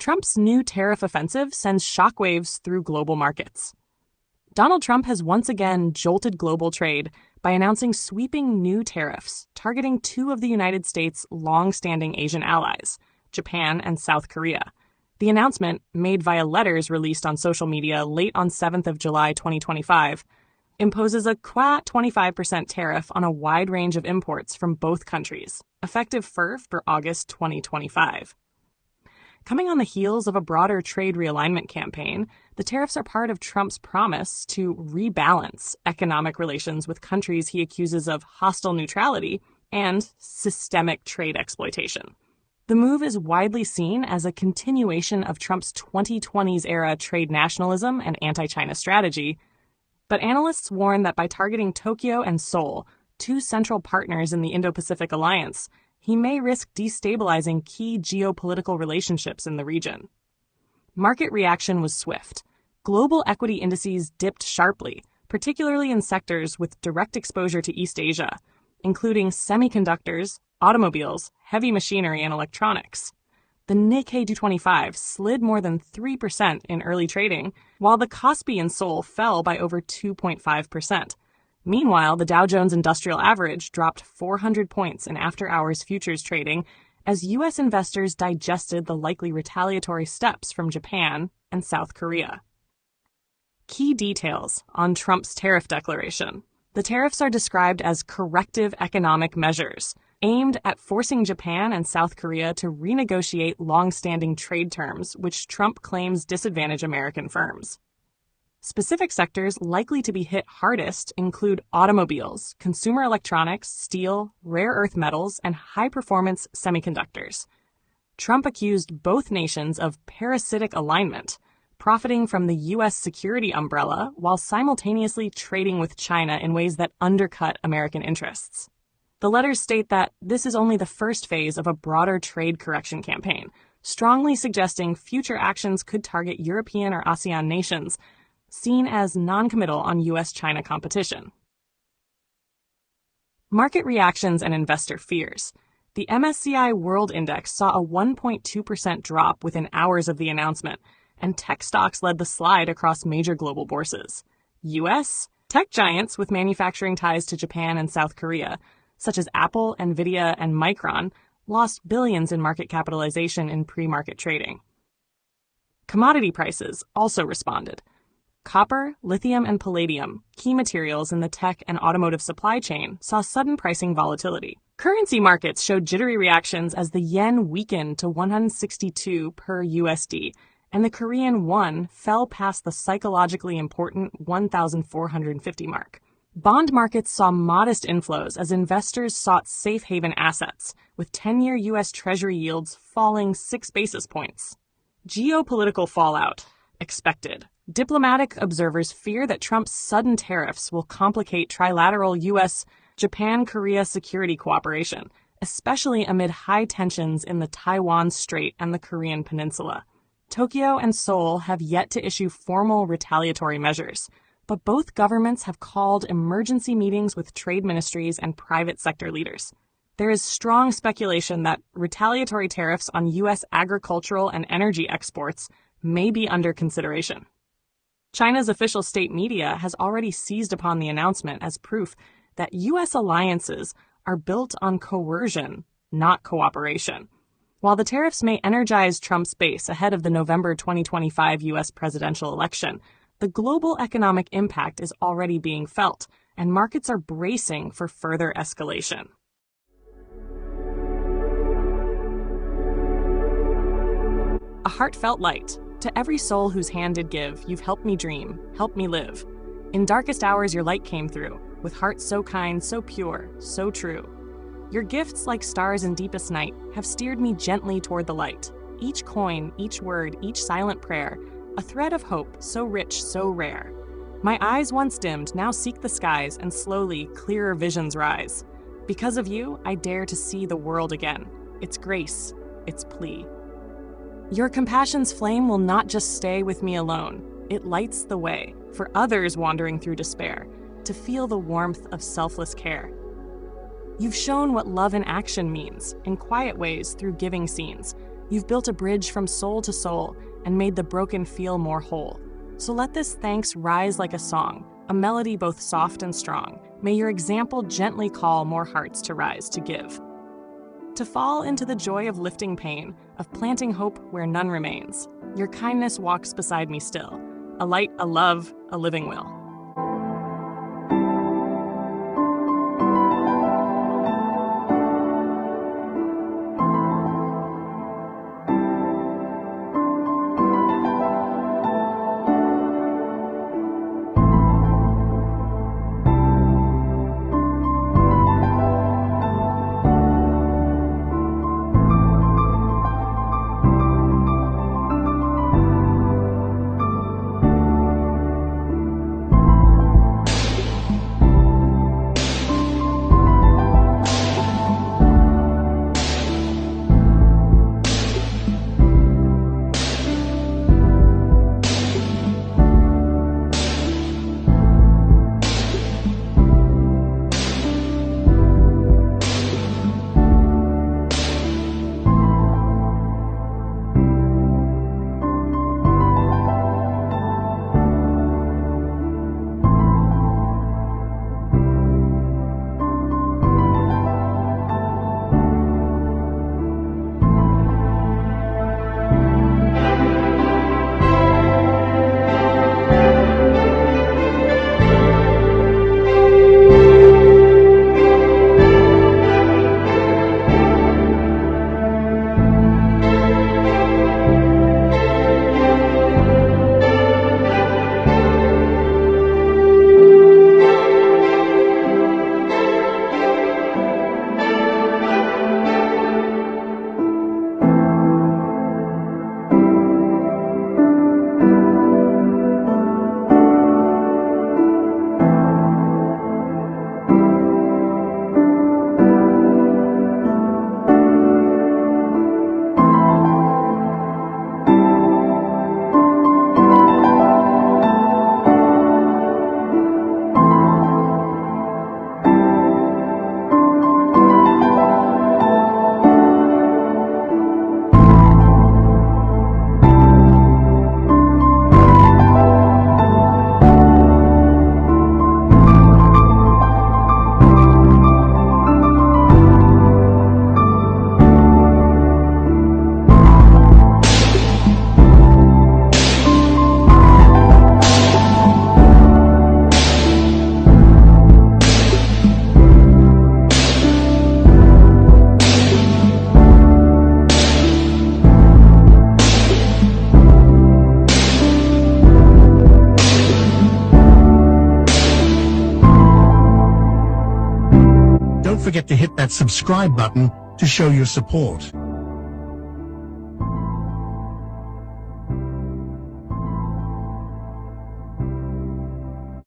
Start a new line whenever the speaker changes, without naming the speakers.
Trump's new tariff offensive sends shockwaves through global markets. Donald Trump has once again jolted global trade by announcing sweeping new tariffs targeting two of the United States' long-standing Asian allies, Japan and South Korea. The announcement, made via letters released on social media late on 7th of July 2025, imposes a 25% tariff on a wide range of imports from both countries, effective for August 2025. Coming on the heels of a broader trade realignment campaign, the tariffs are part of Trump's promise to rebalance economic relations with countries he accuses of hostile neutrality and systemic trade exploitation. The move is widely seen as a continuation of Trump's 2020s-era trade nationalism and anti-China strategy, but analysts warn that by targeting Tokyo and Seoul, two central partners in the Indo-Pacific alliance, he may risk destabilizing key geopolitical relationships in the region. Market reaction was swift. Global equity indices dipped sharply, particularly in sectors with direct exposure to East Asia, including semiconductors, automobiles, heavy machinery, and electronics. The Nikkei 225 slid more than 3% in early trading, while the KOSPI in Seoul fell by over 2.5%. Meanwhile, the Dow Jones Industrial Average dropped 400 points in after-hours futures trading as U.S. investors digested the likely retaliatory steps from Japan and South Korea. Key details on Trump's tariff declaration. The tariffs are described as corrective economic measures, aimed at forcing Japan and South Korea to renegotiate long-standing trade terms, which Trump claims disadvantage American firms. Specific sectors likely to be hit hardest include automobiles, consumer electronics, steel, rare earth metals, and high-performance semiconductors. Trump accused both nations of parasitic alignment, profiting from the U.S. security umbrella while simultaneously trading with China in ways that undercut American interests. The letters state that this is only the first phase of a broader trade correction campaign, strongly suggesting future actions could target European or ASEAN nations seen as non-committal on U.S.-China competition. Market reactions and investor fears. The MSCI World Index saw a 1.2% drop within hours of the announcement, and tech stocks led the slide across major global bourses. U.S. tech giants with manufacturing ties to Japan and South Korea, such as Apple, Nvidia, and Micron, lost billions in market capitalization in pre-market trading. Commodity prices also responded. Copper, lithium, and palladium, key materials in the tech and automotive supply chain, saw sudden pricing volatility. Currency markets showed jittery reactions as the yen weakened to 162 per USD, and the Korean won fell past the psychologically important 1,450 mark. Bond markets saw modest inflows as investors sought safe haven assets, with 10-year U.S. Treasury yields falling 6 basis points. Geopolitical fallout expected. Diplomatic observers fear that Trump's sudden tariffs will complicate trilateral U.S.-Japan-Korea security cooperation, especially amid high tensions in the Taiwan Strait and the Korean Peninsula. Tokyo and Seoul have yet to issue formal retaliatory measures, but both governments have called emergency meetings with trade ministries and private sector leaders. There is strong speculation that retaliatory tariffs on U.S. agricultural and energy exports may be under consideration. China's official state media has already seized upon the announcement as proof that U.S. alliances are built on coercion, not cooperation. While the tariffs may energize Trump's base ahead of the November 2025 U.S. presidential election, the global economic impact is already being felt, and markets are bracing for further escalation. A heartfelt light. To every soul whose hand did give, you've helped me dream, helped me live. In darkest hours your light came through, with hearts so kind, so pure, so true. Your gifts, like stars in deepest night, have steered me gently toward the light. Each coin, each word, each silent prayer, a thread of hope so rich, so rare. My eyes once dimmed now seek the skies, and slowly clearer visions rise. Because of you, I dare to see the world again. Its grace, its plea. Your compassion's flame will not just stay with me alone. It lights the way for others wandering through despair to feel the warmth of selfless care. You've shown what love in action means, in quiet ways through giving scenes, You've built a bridge from soul to soul and made the broken feel more whole. So let this thanks rise like a song, a melody both soft and strong. May your example gently call more hearts to rise to give. To fall into the joy of lifting pain, of planting hope where none remains. Your kindness walks beside me still, a light, a love, a living will.
Don't forget to hit that subscribe button to show your support.